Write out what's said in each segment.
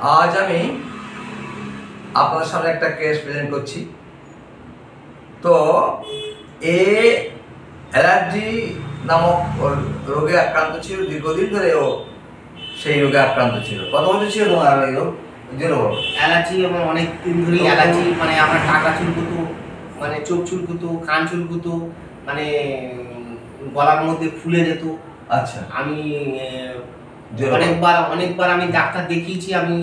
আজ আমি আপনাদের সামনে একটা কেস প্রেজেন্ট করছি। তো এ অ্যালার্জি নামক রোগে আক্রান্ত ছিল, দীর্ঘদিন ধরে ও সেই রোগে আক্রান্ত ছিল। কত বছর ছিল তোমার এই রোগ? অ্যালার্জি আমার অনেক দিন ধরেই অ্যালার্জি, মানে আমার টাকা চুলকুতো, মানে চোখ চুলকুতো, কান চুলকুতো, মানে গলার মধ্যে ফুলে যেত। আচ্ছা, আমি অনেকবার আমি ডাক্তার দেখিয়েছি। আমি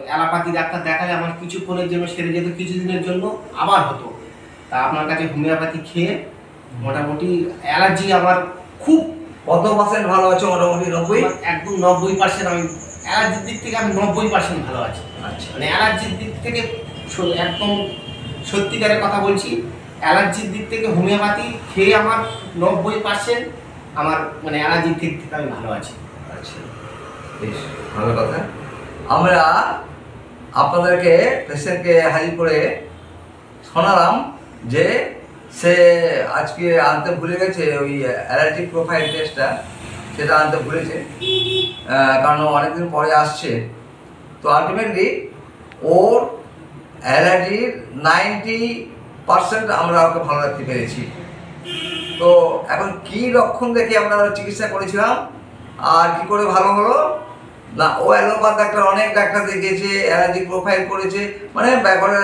অ্যালোপ্যাথি ডাক্তার দেখালে আমার কিছুক্ষণের জন্য সেরে যেত, কিছুদিনের জন্য আবার হতো। তা আপনার কাছে হোমিওপ্যাথি খেয়ে মোটামুটি অ্যালার্জি আমার খুব কত পার্সেন্ট ভালো আছে? মোটামুটি 90? একদম 90%। আমি অ্যালার্জির দিক থেকে আমি 90% ভালো আছি। আচ্ছা, মানে অ্যালার্জির দিক থেকে একদম সত্যিকারের কথা বলছি, অ্যালার্জির দিক থেকে হোমিওপ্যাথি খেয়ে আমার 90% আমার মানে অ্যালার্জির দিক থেকে আমি ভালো আছি। আচ্ছা, বেশ ভালো কথা। আমরা আপনাদেরকে পেশেন্টকে হাজির করে শোনালাম যে সে আজকে আনতে ভুলে গেছে ওই অ্যালার্জি প্রোফাইল টেস্টটা, সেটা আনতে ভুলেছে, কারণ অনেকদিন পরে আসছে। তো আলটিমেটলি ওর অ্যালার্জির 90% আমরা ওকে ভালো রাখতে পেরেছি। তো এখন কি লক্ষণ দেখে আমরা চিকিৎসা করেছিলাম আর কি করে ভালো হলো না, ও অ্যালোপ্যাথ ডাক্তার, অনেক ডাক্তার দেখিয়েছে, অ্যালার্জি প্রোফাইল করেছে, মানে ব্যাপারে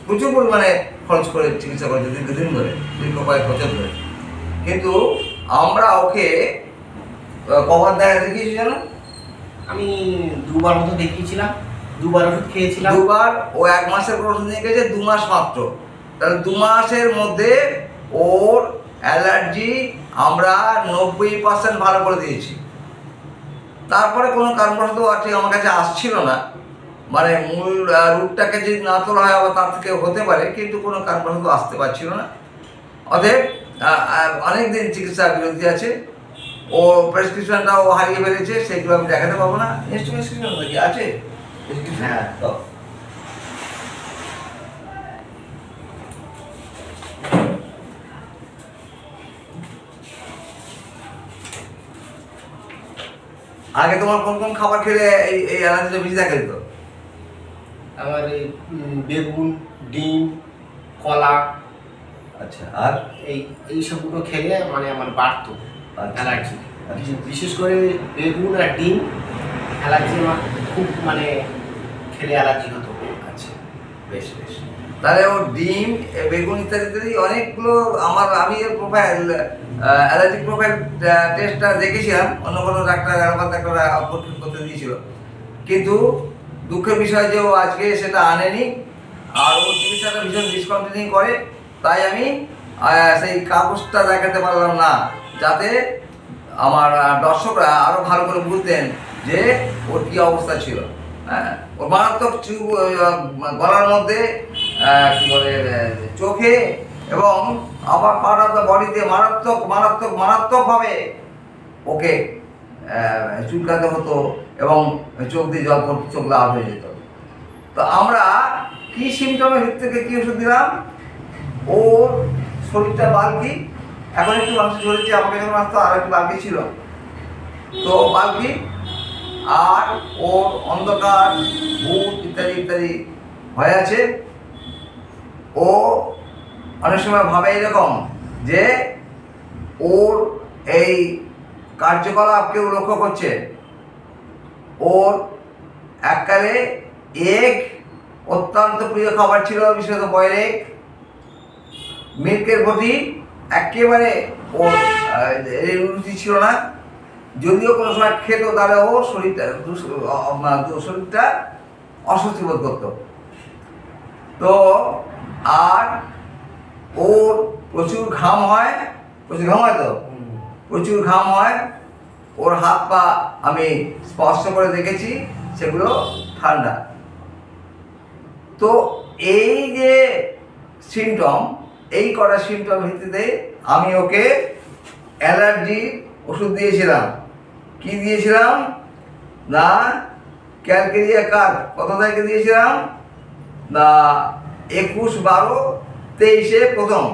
প্রচুর পরিমাণে খরচ করে চিকিৎসা করেছে দীর্ঘদিন ধরে, দীর্ঘ কয়েক বছর ধরে। কিন্তু আমরা ওকে কবার দেখিয়েছি জানো? আমি দুবার মতো দেখিয়েছিলাম, দুবার ওষুধ খেয়েছিলাম। দুবার? ও 1 মাসের ওষুধ নিয়ে গেছে, 2 মাস মাত্র। তাহলে 2 মাসের মধ্যে ওর অ্যালার্জি আমরা 90% ভালো করে দিয়েছি। তারপরে কোনো কারণবশত ঠিক আমার কাছে আসছিল না, মানে মূল রুটটাকে যদি না তোলা হয় আবার তার থেকে হতে পারে, কিন্তু কোনো কারণবশত আসতে পারছিল না। অতএব অনেক দিন চিকিৎসা বিরতি আছে। ও প্রেসক্রিপশনটাও হারিয়ে ফেলেছে, সেগুলো আমি দেখাতে পারবো না। নিশ্চয়ই প্রেসক্রিপশন কি আছে? হ্যাঁ, তো আগে তোমার কোন কোন খাবার খেলে এই এই অ্যালার্জিটা বেশি দেখা দিত? আমার এই বেগুন, ডিম, কলা, আচ্ছা, আর এই সবগুলো খেলে মানে আমার বাড়তো অ্যালার্জি। আচ্ছা, বিশেষ করে বেগুন আর ডিম অ্যালার্জি আমার খুব, মানে খেলে অ্যালার্জি হতো। আচ্ছা, বেশ বেশ। তাহলে ও ডিম, বেগুন ইত্যাদি ইত্যাদি অনেকগুলো আমি এর প্রোফাইল, অ্যালার্জিক প্রোফাইল টেস্টটা দেখেছিলাম, অন্য কোনো ডাক্তার অ্যালোপ্যাথ ডাক্তাররা পরীক্ষা করতে দিয়েছিল। কিন্তু দুঃখের বিষয় যে ও আজকে সেটা আনেনি, আর ও চিকিৎসাটা ভীষণ ডিসকন্টিনিউ করে। তাই আমি সেই কাগজটা দেখাতে পারলাম না, যাতে আমার দর্শকরা আরও ভালো করে বুঝতেন যে ওর কী অবস্থা ছিল। হ্যাঁ, ওর মারাত্মক গলার মধ্যে, কী বলে, চোখে এবং আবার পার্ট অফ দ্য বডিতে মারাত্মক মারাত্মক মারাত্মকভাবে ওকে চুলকাতে হতো এবং চোখ দিয়ে জল পড়তে, চোখ লাল হয়ে যেত। তো আমরা কি সিমটমের ভিত্তি থেকে কী ওষুধ দিলাম? ওর শরীরটা বাল্কি, এখন একটু মাংস ঝরেছে, আমাকে যখন আসতো আর একটু বাল্কি ছিল, তো বাল্কি, আর ওর অন্ধকার, ভূত ইত্যাদি ইত্যাদি হয়ে আছে। ও অনেক সময় ভাবে এরকম যে ওর এই কার্যকলাপ কেউ লক্ষ্য করছে। ওর এককালে এগ অত্যন্ত প্রিয় খাবার ছিল, বিশেষত বয়েল এগ, মিল্কের প্রতি একেবারে ওর রুচি ছিল না। যদিও কোনো সময় খেত, তাহলে ও শরীরটা অস্বস্তি বোধ করত। তো আর ওর প্রচুর ঘাম হয়, প্রচুর ঘাম হয়, তো প্রচুর ঘাম হয়। ওর হাত পা আমি স্পর্শ করে দেখেছি, সেগুলো ঠান্ডা। তো এই যে সিমটম, এই কটা সিমটম ভিত্তিতে আমি ওকে অ্যালার্জির ওষুধ দিয়েছিলাম। কি দিয়েছিলাম না, ক্যালকেরিয়া কার কত তারিখে দিয়েছিলাম না, 21/12/23 প্রথম।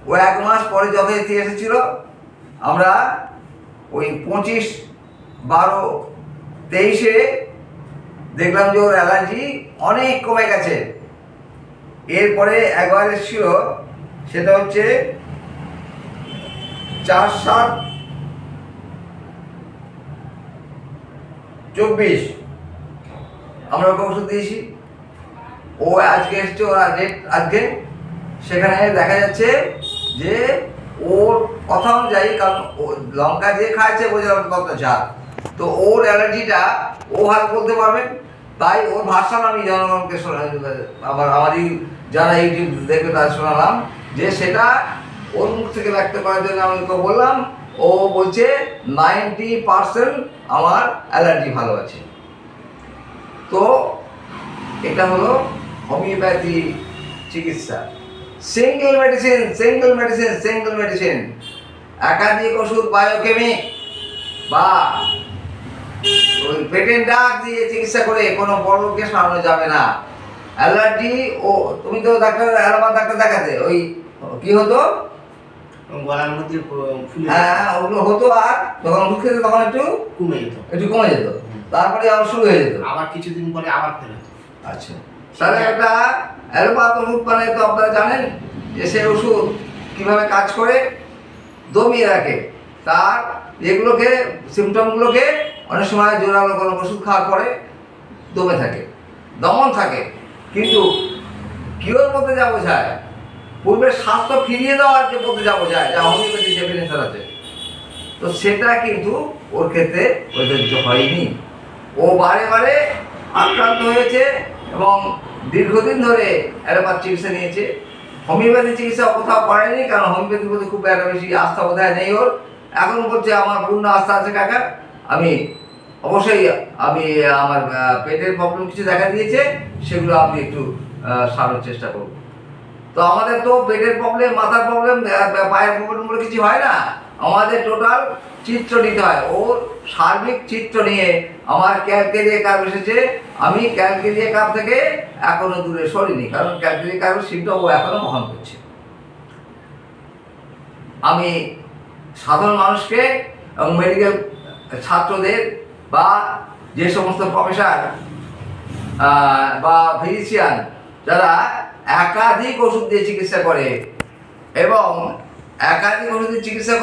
ও 1 মাস পরে যথারীতি এসেছিল। আমরা ওই 25/12/23 দেখলাম যে ওর অ্যালার্জি অনেক কমে গেছে। এরপরে একবার এসেছিল, সেটা হচ্ছে 4/7/24 আমরা ওকে ওষুধ দিয়েছি। ও আজকে এসছে, ওরা ডেট আজকে, সেখানে দেখা যাচ্ছে যে ওর কথা অনুযায়ী, কারণ ও লঙ্কা যে খাইছে বোঝা কত ঝাল, তো ওর অ্যালার্জিটা ও হাত বলতে পারবেন। তাই ওর ভাষণ আমি জনগণকে আমারই যারা ইউটিউব দেখবে তাদের শোনালাম, যে সেটা ওর মুখ থেকে ব্যক্ত করার জন্য আমি ওকে বললাম। ও বলছে 90% আমার অ্যালার্জি ভালো আছে। তো এটা হলো হোমিওপ্যাথি চিকিৎসা। সিঙ্গেল মেডিসিন, একাধিক ওষুধ, বায়োকেমিক বা ওই পেটেন্ট ডাক দিয়ে চিকিৎসা করে কোনো বড় রোগকে সারানো যাবে না। অ্যালার্জি, ও তুমি তো ডাক্তার অ্যালোপ্যাথ ডাক্তার দেখাতে, ওই কি হতো গলার মধ্যে হ্যাঁ ওগুলো হতো, আর যখন ওষুধ খেতে তখন একটু কমে যেত, তারপরে আবার শুরু হয়ে যেত, আবার কিছুদিন পরে আবার ফের হতো। আচ্ছা, তাহলে একটা অ্যালোপ্যাথ ওষুধ মানে তো আপনারা জানেন যে সেই ওষুধ কীভাবে কাজ করে, দমিয়ে রাখে তার এগুলোকে, সিমটমগুলোকে। অনেক সময় জোরালো কোনো ওষুধ খাওয়ার পরে দমে থাকে, দমন থাকে, কিন্তু কিওর বলতে যা বোঝায়, পূর্বের স্বাস্থ্য ফিরিয়ে দেওয়ার যে বলতে যা বোঝায়, যা হোমিওপ্যাথি ডেফিনেশন আছে, তো সেটা কিন্তু ওর ক্ষেত্রে প্রযোজ্য হয়নি। ও বারে বারে আক্রান্ত হয়েছে এবং দীর্ঘদিন ধরে অ্যালোপ্যাথ চিকিৎসা নিয়েছে, হোমিওপ্যাথি চিকিৎসা কোথাও করেনি, কারণ হোমিওপ্যাথির প্রতি খুব একটা বেশি আস্থা বোধহয় নেই ওর। এখন বলছে আমার পূর্ণ আস্থা আছে কাকা, আমি অবশ্যই আমার পেটের প্রবলেম কিছু দেখা দিয়েছে, সেগুলো আমি একটু সারানোর চেষ্টা করব। তো আমাদের তো পেটের প্রবলেম, মাথার প্রবলেম, পায়ের প্রবলেম বলে কিছু হয় না, আমাদের টোটাল চিত্র নিতে হয়। ওর সার্বিক চিত্র নিয়ে আমার ক্যালকেরিয়া কার্ভ এসেছে, আমি ক্যালকেরিয়া কার্ভ থেকে এখনো দূরে সরিনি, কারণ ক্যালকেরিয়া কার্ভের সিমটম ও এখনো বহন করছে। আমি সাধারণ মানুষকে এবং মেডিকেল ছাত্রদের বা যে সমস্ত প্রফেসর বা ফিজিশিয়ান যারা একাধিক ওষুধ দিয়ে চিকিৎসা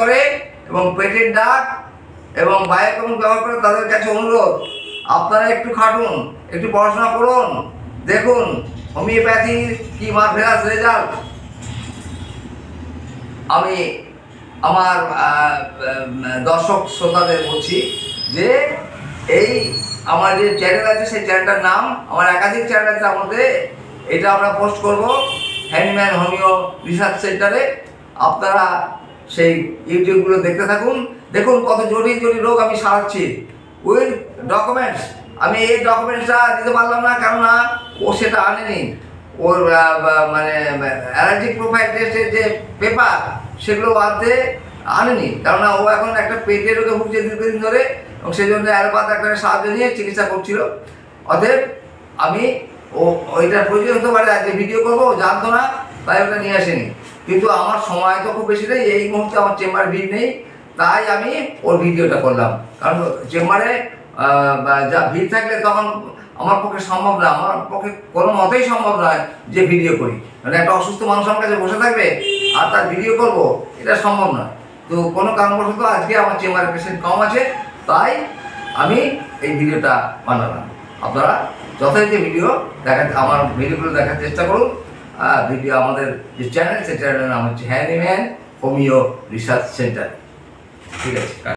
করে এবং পেটের ডাক এবং বায়োকেমিক ব্যবহার করে, তাদের কাছে অনুরোধ, আপনারা একটু খাটুন, একটু পড়াশোনা করুন, দেখুন হোমিওপ্যাথির কি মার্ভেলাস রেজাল্ট। আমি আমার দর্শক শ্রোতাদের বলছি যে এই আমার যে চ্যানেল আছে, সেই চ্যানেলটার নাম, আমার একাধিক চ্যানেল আছে, তার মধ্যে এটা আমরা পোস্ট করব হ্যানিম্যান হোমিও রিসার্চ সেন্টারে। আপনারা সেই ইউটিউবগুলো দেখতে থাকুন, দেখুন কত জটিল রোগ আমি সারাচ্ছি উইথ ডকুমেন্টস। আমি এই ডকুমেন্টসটা দিতে পারলাম না, কেননা ও সেটা আনেনি। ওর মানে অ্যালার্জিক প্রোফাইল টেস্টের যে পেপার, সেগুলো আনেনি, কেননা ও এখন একটা পেটের রোগে ভুগছে দীর্ঘদিন ধরে, এবং সেই জন্য অ্যালোপ্যাথ ডাক্তারের সাহায্য নিয়ে চিকিৎসা করছিল। অতএব আমি ওইটার প্রয়োজন হতে পারে, আজকে ভিডিও করবো, জানতো না, তাই ওটা নিয়ে আসেনি। কিন্তু আমার সময় তো খুব বেশি নেই, এই মুহূর্তে আমার চেম্বার ভিড় নেই, তাই আমি ওর ভিডিওটা করলাম। কারণ চেম্বারে যা ভিড় থাকলে তখন আমার পক্ষে সম্ভব না, আমার পক্ষে কোনো মতেই সম্ভব নয় যে ভিডিও করি, মানে একটা অসুস্থ মানুষ আমার কাছে বসে থাকবে আর তার ভিডিও করব, এটা সম্ভব নয়। তো কোনো কারণবশত আজকে আমার চেম্বারে পেশেন্ট কম আছে, তাই আমি এই ভিডিওটা বানালাম। আপনারা যথারীতি আমার ভিডিওগুলো দেখার চেষ্টা করুন। ভিডিও আমাদের যে চ্যানেল, সেই চ্যানেলের নাম হচ্ছে হ্যানিম্যান হোমিও রিসার্চ সেন্টার। ঠিক আছে।